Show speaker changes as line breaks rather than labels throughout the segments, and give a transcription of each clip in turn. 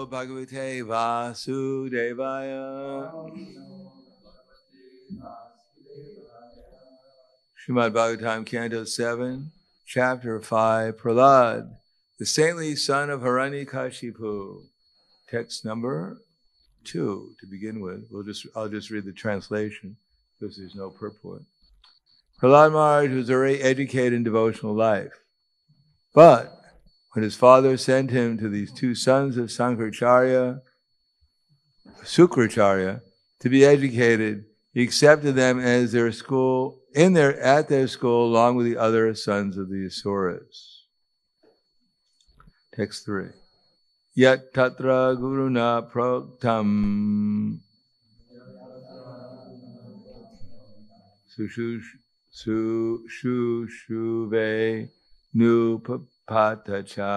Bhagavate Vasudevaya. Srimad Bhagavatam, Canto 7, Chapter 5, Prahlad, the saintly son of Hiranyakashipu. Text number 2 to begin with. I'll just read the translation because there's no purport. Prahlad Maharaj was already educated in devotional life, but when his father sent him to these two sons of Sukracharya, to be educated, he accepted them as their school, at their school, along with the other sons of the Asuras. Text 3. Yat tatra guruna proktam sushuve nupapatacha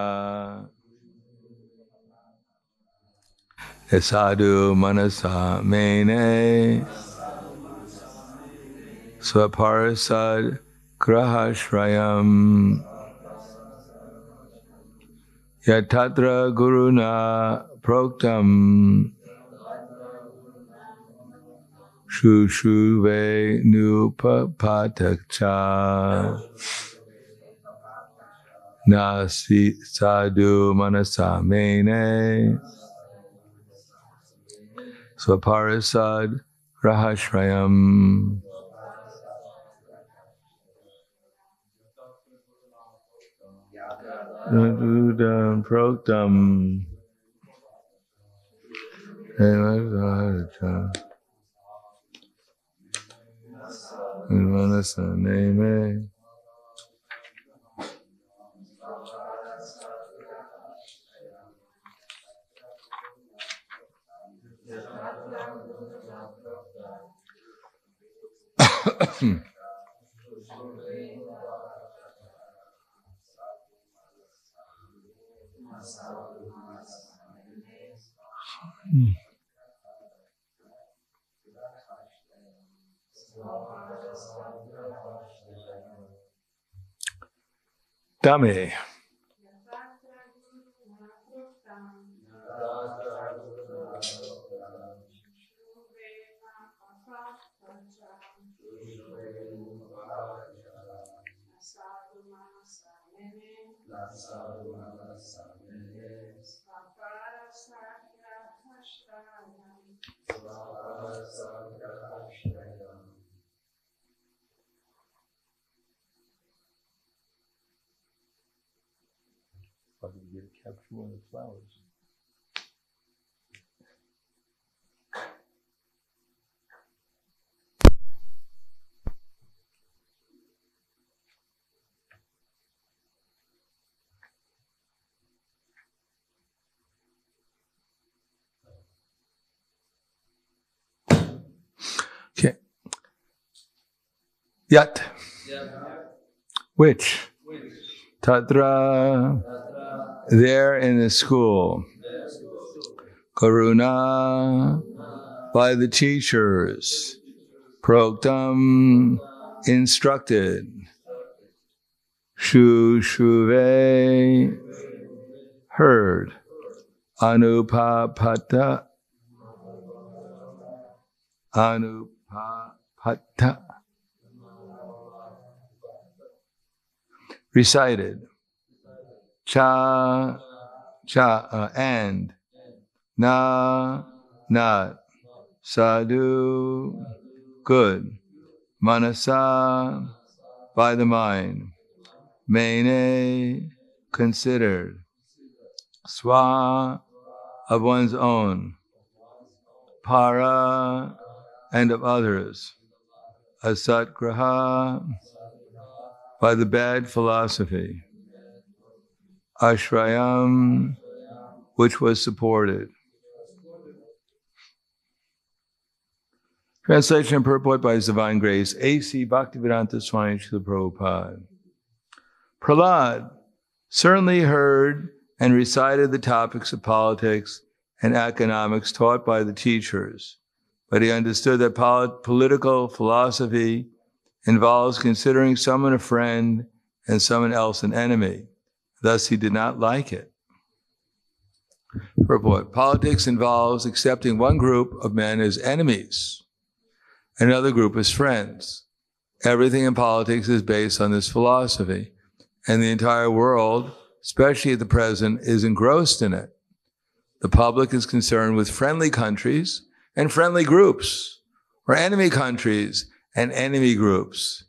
Esadu manasa mene swaparasad grahashrayam yatatra guruna proktam shushuve nupapatacha nasi sadhu manasa mene swaparasad rahashrayam Nadudam proktam manasa neme Dame. Probably get a capture one of the flowers. Okay. Yat. Which? Tatra. There in the school. Karuna. By the teachers. Proktam. Instructed. Shushuve. Heard. Anupapata. Anupapata. Recited. Cha, and. Na, not. Sadhu, good. Manasa, by the mind. Mene, considered. Swa, of one's own. Para, and of others. Asatgraha, by the bad philosophy. Ashrayam, which was supported. Translation and purport by His Divine Grace, A.C. Bhaktivedanta Swami Srila Prabhupada. Prahlad certainly heard and recited the topics of politics and economics taught by the teachers, but he understood that political philosophy involves considering someone a friend and someone else an enemy. Thus, he did not like it. Purport. Politics involves accepting one group of men as enemies, another group as friends. Everything in politics is based on this philosophy, and the entire world, especially at the present, is engrossed in it. The public is concerned with friendly countries and friendly groups, or enemy countries and enemy groups.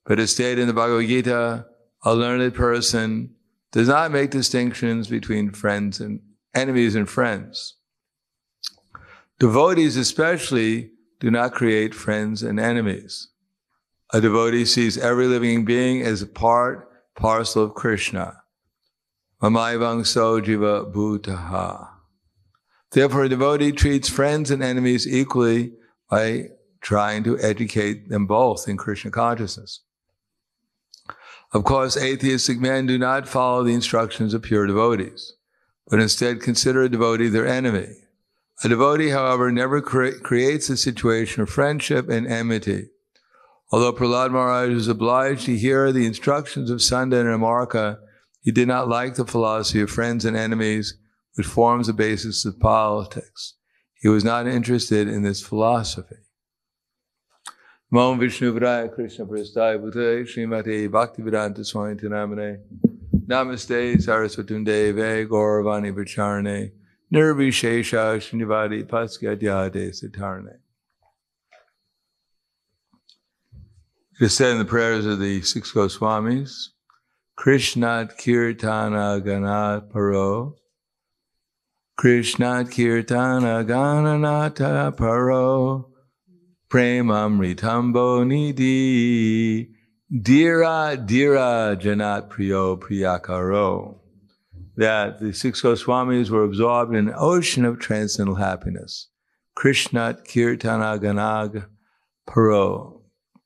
But as stated in the Bhagavad Gita, a learned person does not make distinctions between friends and enemies and friends. Devotees especially do not create friends and enemies. A devotee sees every living being as a parcel of Krishna. Mamaivang so jiva bhutaha. Therefore, a devotee treats friends and enemies equally by trying to educate them both in Krishna consciousness. Of course, atheistic men do not follow the instructions of pure devotees, but instead consider a devotee their enemy. A devotee, however, never creates a situation of friendship and enmity. Although Prahlad Maharaj was obliged to hear the instructions of Sanda and Amarka, he did not like the philosophy of friends and enemies, which forms the basis of politics. He was not interested in this philosophy. Om Vishnu Vraya Krishna Prasthaya Bhutale Srimate Bhaktivedanta Swami Namane Namaste Sarasvatundeve Gauravani Vacharane Nirvishesha Srinivadi Paskyadyade Sitarne. It is said in the prayers of the six Goswamis, Krishnat Kirtana Ganat Paro, Krishnat Kirtana Gananata Paro, Premamritambo Nidhi, Dira Dira Janat Priyo Priyakaro. That the six Goswamis were absorbed in an ocean of transcendental happiness. Krishnat Kirtana Ganag Paro.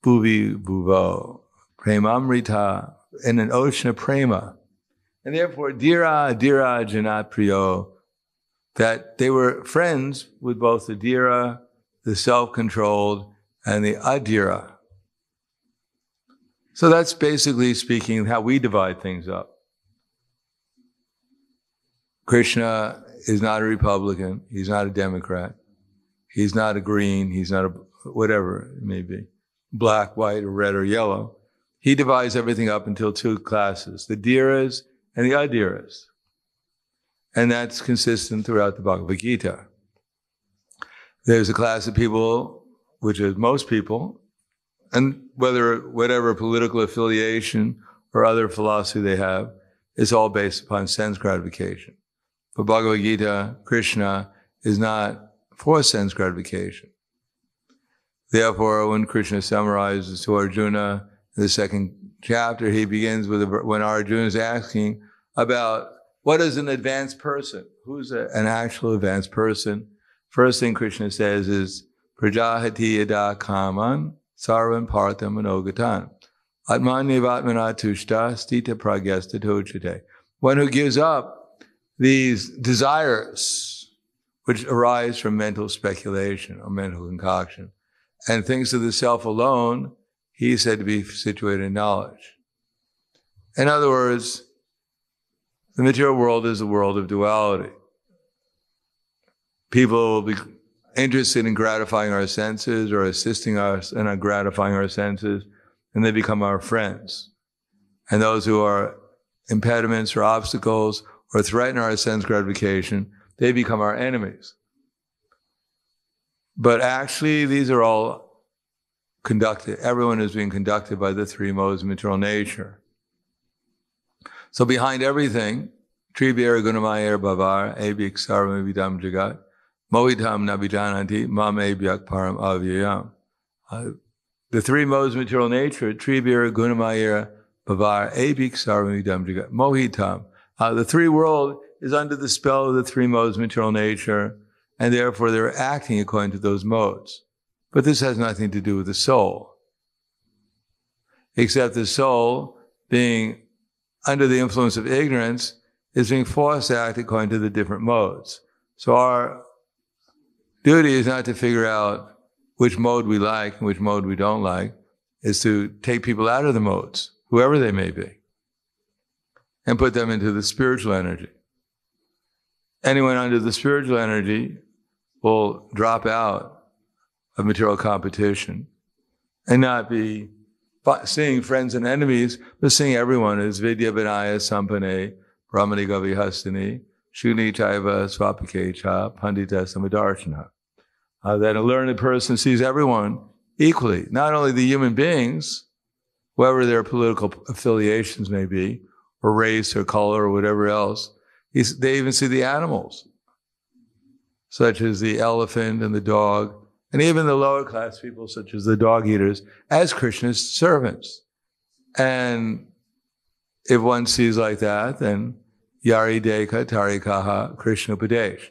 Bhuvi Bhuvo, Premamrita, in an ocean of prema. And therefore, Dira, Dira, Janat Priyo, that they were friends with both the Dira, the self-controlled, and the Adira. So that's basically speaking how we divide things up. Krishna is not a Republican, he's not a Democrat, he's not a green, he's not a whatever it may be. Black, white, or red, or yellow. He divides everything up into two classes, the Dhiras and the Adhiras. And that's consistent throughout the Bhagavad Gita. There's a class of people, which is most people, and whatever political affiliation or other philosophy they have, is all based upon sense gratification. For Bhagavad Gita, Krishna is not for sense gratification. Therefore, when Krishna summarizes to Arjuna in the second chapter, he begins with when Arjuna is asking about what is an advanced person? Who's an actual advanced person? First thing Krishna says is, Prajahati yada kaman sarvan partham manogatan atmanyavatmana tushta stita pragyasta tochate. One who gives up these desires which arise from mental speculation or mental concoction and thinks of the self alone, he is said to be situated in knowledge. In other words, the material world is a world of duality. People will be interested in gratifying our senses or assisting us in gratifying our senses, and they become our friends. And those who are impediments or obstacles or threaten our sense gratification, they become our enemies. But actually, these are all conducted. Everyone is being conducted by the three modes of material nature. So behind everything, Tribhira Gunamaya Bhavar, Abhik Sarvam Vidam Jagat, Mohitam Nabijananti, Mam Abhyak Param Avyayam. The three modes of material nature, Tribhira Gunamaya Bhavar, Abhik Sarvam Vidam Jagat, Mohitam. The three world is under the spell of the three modes of material nature, and therefore they're acting according to those modes. But this has nothing to do with the soul. Except the soul, being under the influence of ignorance, is being forced to act according to the different modes. So our duty is not to figure out which mode we like and which mode we don't like, is to take people out of the modes, whoever they may be, and put them into the spiritual energy. anyone under the spiritual energy will drop out of material competition and not be seeing friends and enemies, but seeing everyone as Vidya Vinaya Sampane, Brahmani Gavi Hastini, Shuni Chaiva Swapikecha, Pandita Samadarshana. That a learned person sees everyone equally, not only the human beings, whoever their political affiliations may be, or race or color or whatever else. They even see the animals, such as the elephant and the dog, and even the lower class people, such as the dog eaters, as Krishna's servants. And if one sees like that, then Yari Deka Tarikaha Krishna Upadesh.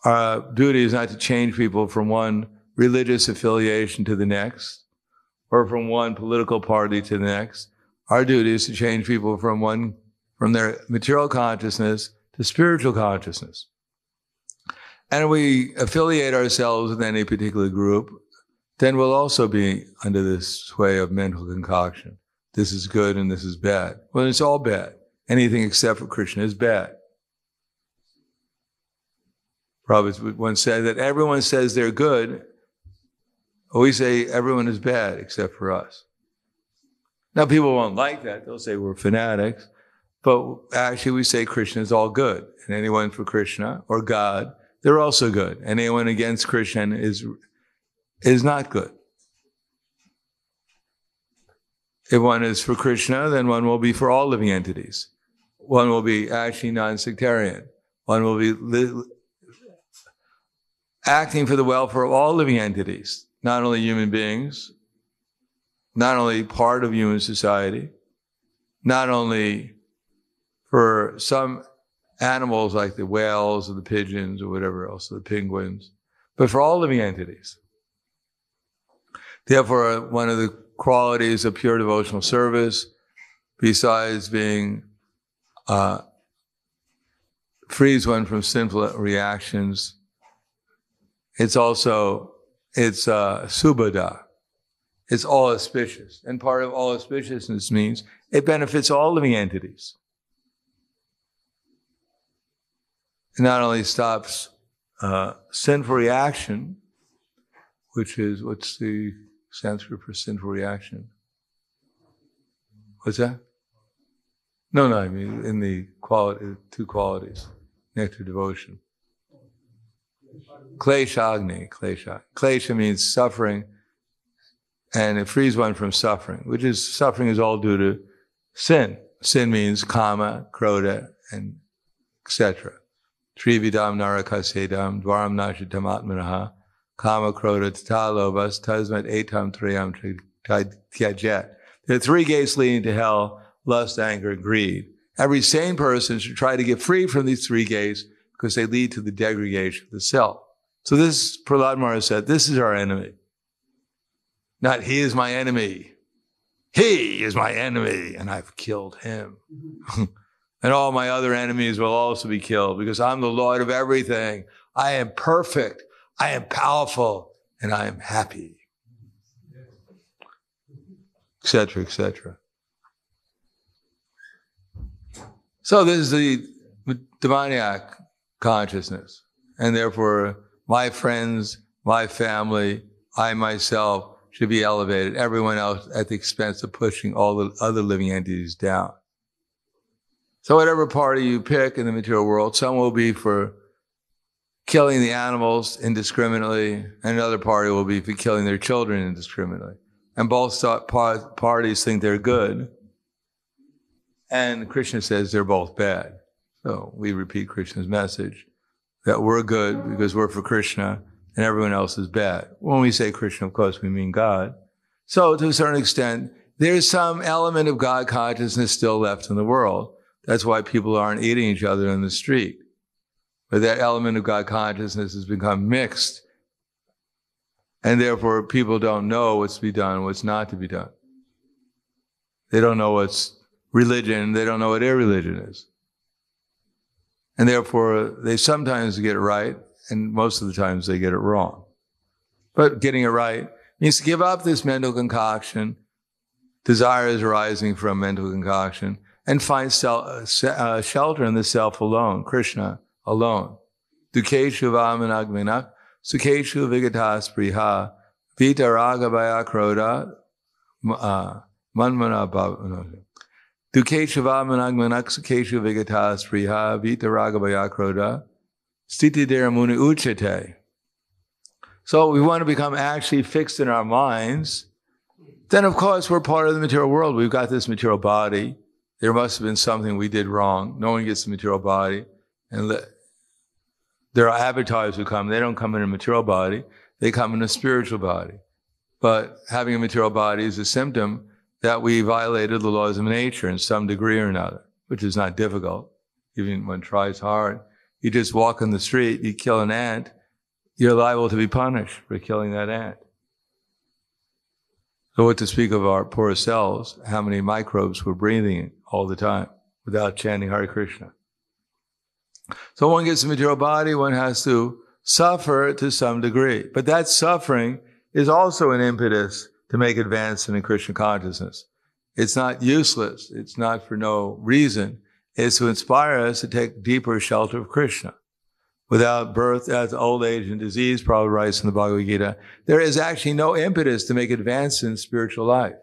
Our duty is not to change people from one religious affiliation to the next, or from one political party to the next. Our duty is to change people from their material consciousness to spiritual consciousness. And if we affiliate ourselves with any particular group, then we'll also be under this sway of mental concoction. This is good and this is bad. Well, it's all bad. Anything except for Krishna is bad. Prabhupada once said that everyone says they're good. We say everyone is bad except for us. Now, people won't like that. They'll say we're fanatics. But actually, we say Krishna is all good. And anyone for Krishna or God, they're also good. And anyone against Krishna is not good. If one is for Krishna, then one will be for all living entities. One will be actually non-sectarian. One will be acting for the welfare of all living entities, not only human beings, not only part of human society, not only for some animals like the whales or the pigeons or whatever else, the penguins, but for all living entities. Therefore, one of the qualities of pure devotional service, besides being frees one from sinful reactions, it's subhada. It's all auspicious. And part of all auspiciousness means it benefits all living entities. It not only stops sinful reaction, which is, what's the Sanskrit for sinful reaction? What's that? No, I mean in the two qualities, nectar devotion. Kleshagni, klesha. Klesha means suffering, and it frees one from suffering, suffering is all due to sin. Sin means kama, krodha, and etc. Trividam narakasedam dvaram nashitam atmanaha kama krodha tatalobas tasmat etam triyam tyajet. There are three gates leading to hell: lust, anger, and greed. Every sane person should try to get free from these three gates because they lead to the degradation of the self. So this, Prahlad Maharaj said, this is our enemy. Not he is my enemy. He is my enemy, and I've killed him. And all my other enemies will also be killed because I'm the Lord of everything. I am perfect. I am powerful, and I am happy. Etc., etc. So this is the demoniac consciousness. And therefore, my friends, my family, I myself should be elevated. Everyone else at the expense of pushing all the other living entities down. So whatever party you pick in the material world, some will be for killing the animals indiscriminately, and another party will be for killing their children indiscriminately. And both parties think they're good. And Krishna says they're both bad. So we repeat Krishna's message that we're good because we're for Krishna and everyone else is bad. When we say Krishna, of course, we mean God. So to a certain extent, there's some element of God consciousness still left in the world. That's why people aren't eating each other in the street. But that element of God consciousness has become mixed. And therefore, people don't know what's to be done, what's not to be done. They don't know what's religion. They don't know what irreligion is. And therefore, they sometimes get it right, and most of the times they get it wrong. But getting it right means to give up this mental concoction, desires arising from mental concoction, and find shelter in the self alone, Krishna alone. Dukeshu vamanagmanak, sukeshu vigatas priha, vita raga bayakroda, manmana bhav. Dukeshu vamanagmanak, sukeshu vigatas priha, vita raga bayakroda, stiti deramuni uchate. So we want to become actually fixed in our minds. Then, of course, we're part of the material world. We've got this material body. There must have been something we did wrong. No one gets the material body. And there are avatars who come. They don't come in a material body. They come in a spiritual body. But having a material body is a symptom that we violated the laws of nature in some degree or another, which is not difficult. Even when one tries hard. You just walk on the street, you kill an ant, you're liable to be punished for killing that ant. So what to speak of our poor selves, how many microbes we're breathing in all the time without chanting Hare Krishna. So one gets a material body, one has to suffer to some degree. But that suffering is also an impetus to make advancement in Krishna consciousness. It's not useless. It's not for no reason. It's to inspire us to take deeper shelter of Krishna. Without birth, as old age and disease, Prabhupada writes in the Bhagavad Gita, there is actually no impetus to make advance in spiritual life.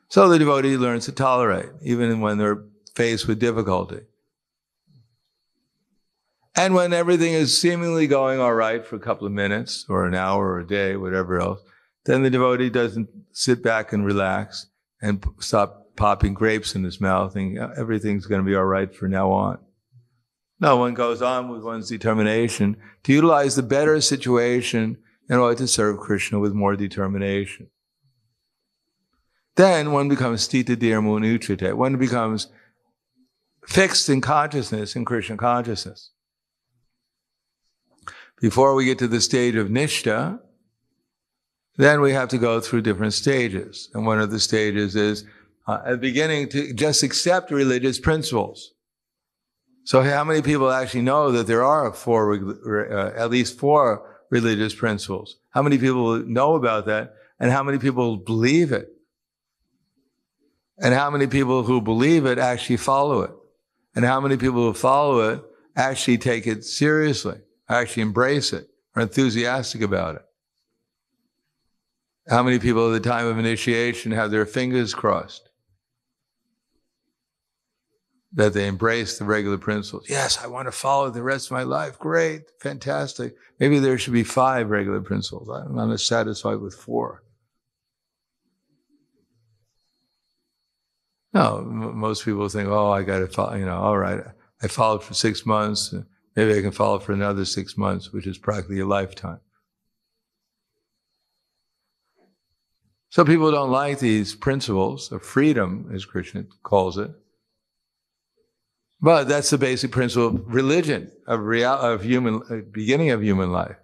So the devotee learns to tolerate, even when they're faced with difficulty. And when everything is seemingly going all right for a couple of minutes, or an hour, or a day, whatever else, then the devotee doesn't sit back and relax and stop popping grapes in his mouth and everything's going to be all right from now on. No, one goes on with one's determination to utilize the better situation in order to serve Krishna with more determination. Then one becomes stita dhyarmuni uchate. One becomes fixed in consciousness, in Krishna consciousness. Before we get to the stage of nishta, then we have to go through different stages. And one of the stages is, at the beginning, to just accept religious principles. So how many people actually know that there are at least four religious principles? How many people know about that? And how many people believe it? And how many people who believe it actually follow it? And how many people who follow it actually take it seriously, actually embrace it, are enthusiastic about it? How many people at the time of initiation have their fingers crossed that they embrace the regular principles? Yes, I want to follow the rest of my life. Great, fantastic. Maybe there should be 5 regular principles. I'm not satisfied with 4. No, most people think, oh, I got to follow, all right, I followed for 6 months. Maybe I can follow for another 6 months, which is practically a lifetime. So people don't like these principles of freedom, as Krishna calls it. But that's the basic principle of religion, beginning of human life,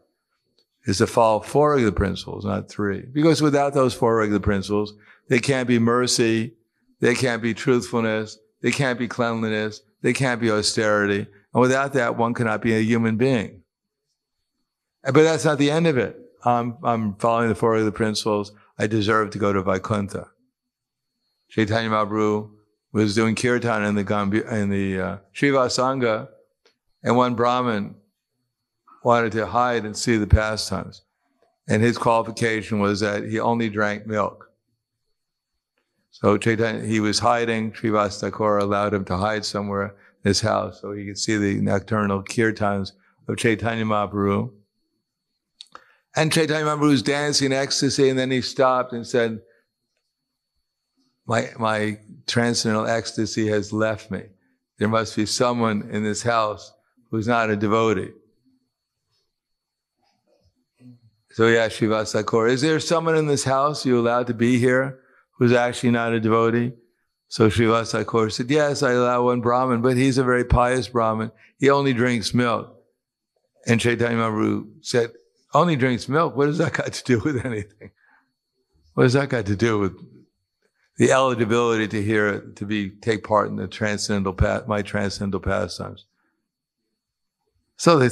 is to follow 4 regular principles, not 3. Because without those 4 regular principles, they can't be mercy, they can't be truthfulness, they can't be cleanliness, they can't be austerity. And without that, one cannot be a human being. But that's not the end of it. I'm following the 4 regular principles. I deserve to go to Vaikuntha. Chaitanya Mahaprabhu was doing kirtan in the Srivasanga, and one Brahmin wanted to hide and see the pastimes. And his qualification was that he only drank milk. So Chaitanya, he was hiding. Srivas Thakur allowed him to hide somewhere in his house so he could see the nocturnal kirtans of Chaitanya Mahaprabhu. And Chaitanya Mahaprabhu was dancing in ecstasy, and then he stopped and said, my transcendental ecstasy has left me. There must be someone in this house who's not a devotee. So he asked Srivas Thakur, is there someone in this house you allowed to be here who's actually not a devotee? So Srivas Thakur said, yes, I allow one Brahmin, but he's a very pious Brahmin. He only drinks milk. And Chaitanya Mahaprabhu said, only drinks milk? What does that got to do with anything? What does that got to do with the eligibility to take part in the my transcendental pastimes? So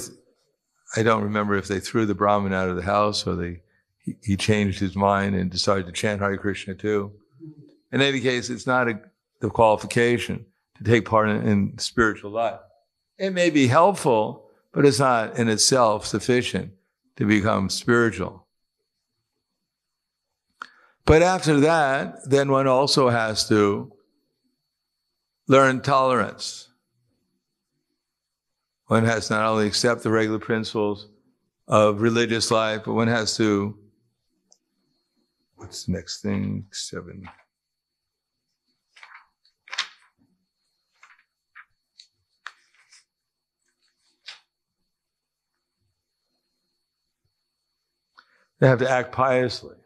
I don't remember if they threw the Brahmin out of the house or he changed his mind and decided to chant Hare Krishna too. In any case, it's not the qualification to take part in spiritual life. It may be helpful, but it's not in itself sufficient to become spiritual. But after that, then one also has to learn tolerance. One has to not only accept the regular principles of religious life, but one has to, what's the next thing? 7. They have to act piously.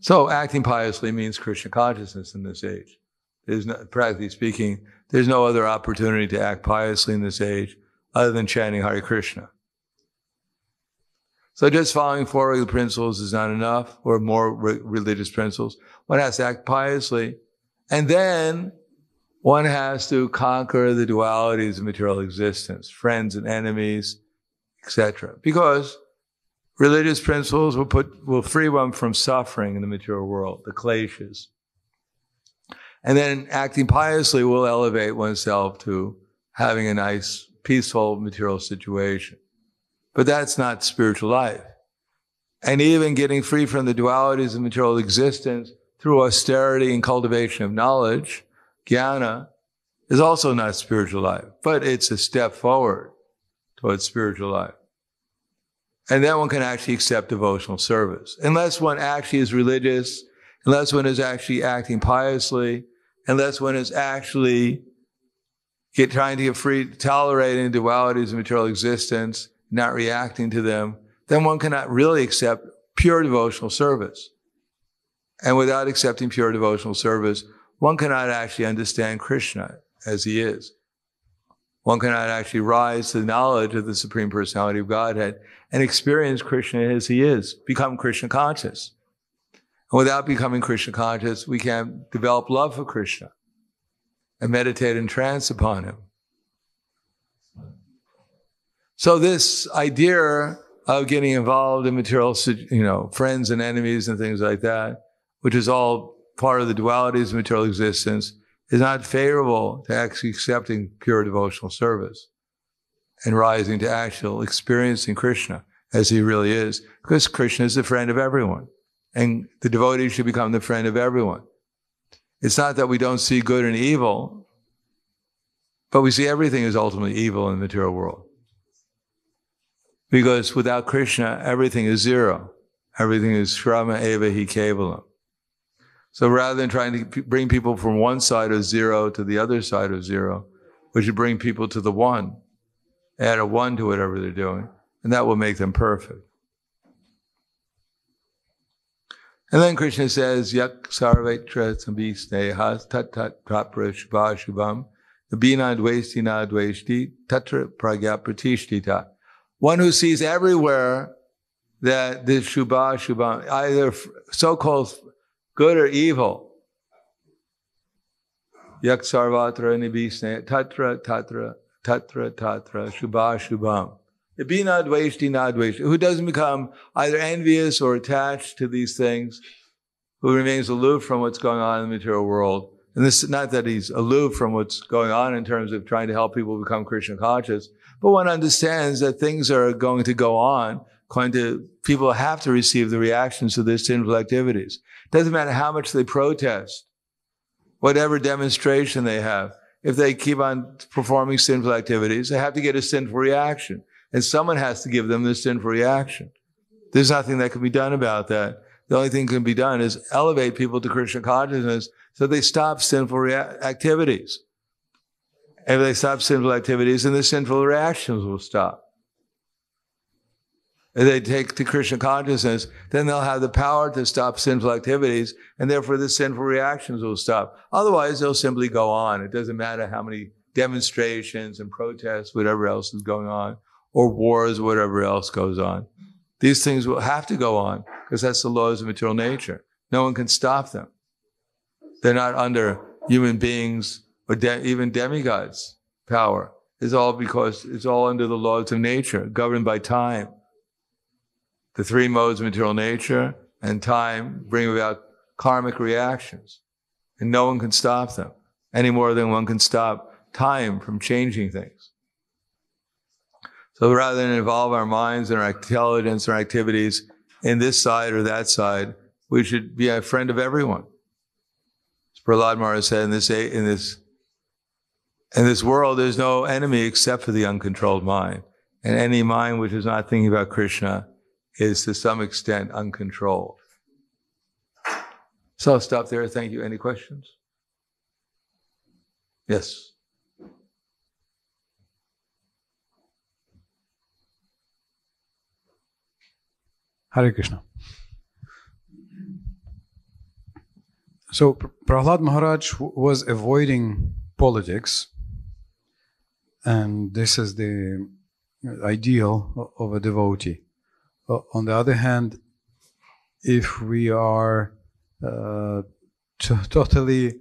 So acting piously means Krishna consciousness in this age. There's no, practically speaking, there's no other opportunity to act piously in this age other than chanting Hare Krishna. So just following 4 regular principles is not enough, or more religious principles. One has to act piously, and then one has to conquer the dualities of material existence, friends and enemies, etc. Because religious principles will free one from suffering in the material world, the kleshas. And then acting piously will elevate oneself to having a nice, peaceful material situation. But that's not spiritual life. And even getting free from the dualities of material existence through austerity and cultivation of knowledge, jnana, is also not spiritual life. But it's a step forward towards spiritual life. And then one can actually accept devotional service. Unless one actually is religious, unless one is actually acting piously, unless one is actually trying to get free, tolerating dualities of material existence, not reacting to them, then one cannot really accept pure devotional service. And without accepting pure devotional service, one cannot actually understand Krishna as he is. One cannot actually rise to the knowledge of the Supreme Personality of Godhead and experience Krishna as he is, become Krishna conscious. And without becoming Krishna conscious, we can't develop love for Krishna and meditate in trance upon him. So this idea of getting involved in material, friends and enemies and things like that, which is all part of the dualities of material existence, is not favorable to actually accepting pure devotional service and rising to actual experiencing Krishna as he really is, because Krishna is the friend of everyone, and the devotee should become the friend of everyone. It's not that we don't see good and evil, but we see everything as ultimately evil in the material world. Because without Krishna, everything is zero. Everything is shrama eva hi kevalam. So rather than trying to bring people from one side of zero to the other side of zero, we should bring people to the one, add a one to whatever they're doing, and that will make them perfect. And then Krishna says, yak sarvetra sambhisneha tat tat prapra shubha shubham nabina dvesti na dvesti tatra pragya pratishtita. One who sees everywhere that this shubha shubham, either so-called good or evil, yak sarvatra nibhisne tatra tatra tatra tatra shubha shubham. Nabina dvesti na dvesti. Who doesn't become either envious or attached to these things, who remains aloof from what's going on in the material world. And this is not that he's aloof from what's going on in terms of trying to help people become Krishna conscious, but one understands that things are going to go on, people have to receive the reactions to their sinful activities. Doesn't matter how much they protest, whatever demonstration they have. If they keep on performing sinful activities, they have to get a sinful reaction. And someone has to give them the sinful reaction. There's nothing that can be done about that. The only thing that can be done is elevate people to Krishna consciousness so they stop sinful activities. If they stop sinful activities, then the sinful reactions will stop. If they take to Krishna consciousness, then they'll have the power to stop sinful activities, and therefore the sinful reactions will stop. Otherwise, they'll simply go on. It doesn't matter how many demonstrations and protests, whatever else is going on, or wars, whatever else goes on. These things will have to go on, because that's the laws of material nature. No one can stop them. They're not under human beings or even demigods' power. It's all because it's all under the laws of nature, governed by time. The 3 modes of material nature and time bring about karmic reactions. And no one can stop them, any more than one can stop time from changing things. So rather than involve our minds and our intelligence or activities in this side or that side, we should be a friend of everyone. As Prahlad Maharaj said, in this world, there's no enemy except for the uncontrolled mind. And any mind which is not thinking about Krishna is to some extent uncontrolled. So I'll stop there. Thank you. Any questions? Yes.
Hare Krishna. So Prahlad Maharaj was avoiding politics, and this is the ideal of a devotee. On the other hand, if we are totally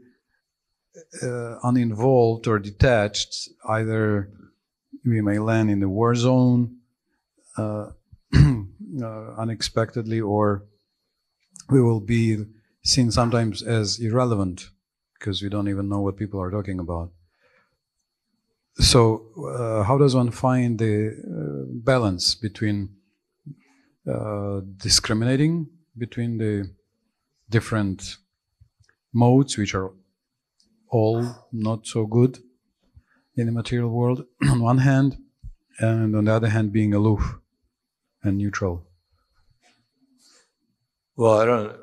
uninvolved or detached, either we may land in the war zone unexpectedly, or we will be seen sometimes as irrelevant because we don't even know what people are talking about. So how does one find the balance between discriminating between the different modes, which are all not so good in the material world on one hand, and on the other hand being aloof and neutral?
Well,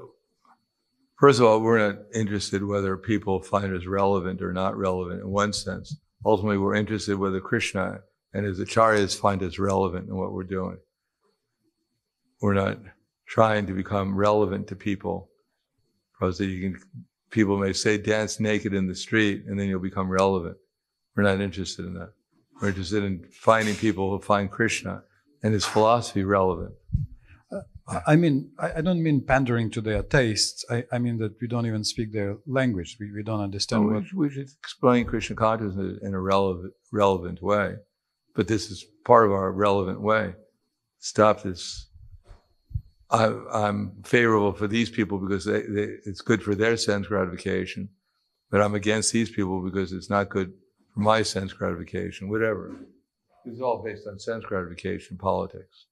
first of all, we're not interested whether people find us relevant or not relevant in one sense. Ultimately, we're interested whether Krishna and his acharyas find us relevant in what we're doing. We're not trying to become relevant to people, because people may say dance naked in the street and then you'll become relevant. We're not interested in that. We're interested in finding people who find Krishna and his philosophy relevant.
I mean, I don't mean pandering to their tastes. I mean that we don't even speak their language. We don't understand what...
We should explain Krishna consciousness in a relevant way. But this is part of our relevant way. Stop this. I'm favorable for these people because it's good for their sense gratification. But I'm against these people because it's not good for my sense gratification, whatever. It's all based on sense gratification, politics.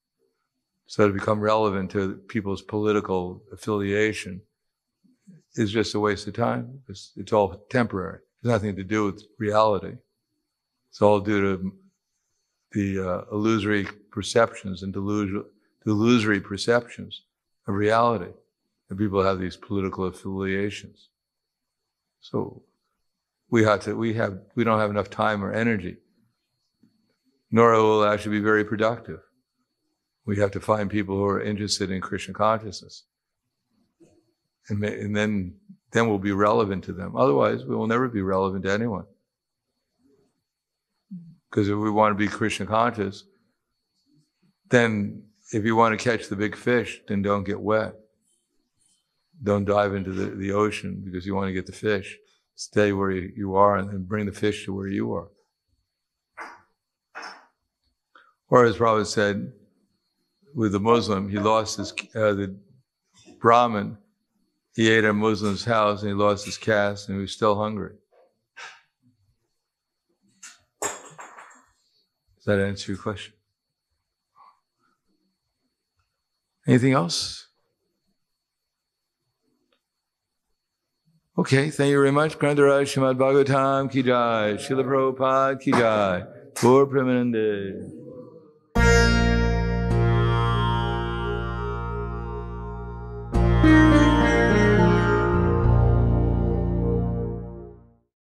So to become relevant to people's political affiliation is just a waste of time. It's all temporary. It has nothing to do with reality. It's all due to the illusory perceptions and illusory perceptions of reality. And people have these political affiliations. So we don't have enough time or energy, nor will it actually be very productive. We have to find people who are interested in Krishna consciousness. And then we'll be relevant to them. Otherwise, we will never be relevant to anyone. Because if we want to be Krishna conscious, then if you want to catch the big fish, then don't get wet. Don't dive into the ocean because you want to get the fish. Stay where you are and then bring the fish to where you are. Or as Prabhupada said, with the Muslim, he lost the Brahmin, he ate at a Muslim's house and he lost his caste and he was still hungry. Does that answer your question? Anything else? Okay, thank you very much. Grantaraj Srimad Bhagavatam ki jai, Srila Prabhupada ki jai, Gaur Premanande.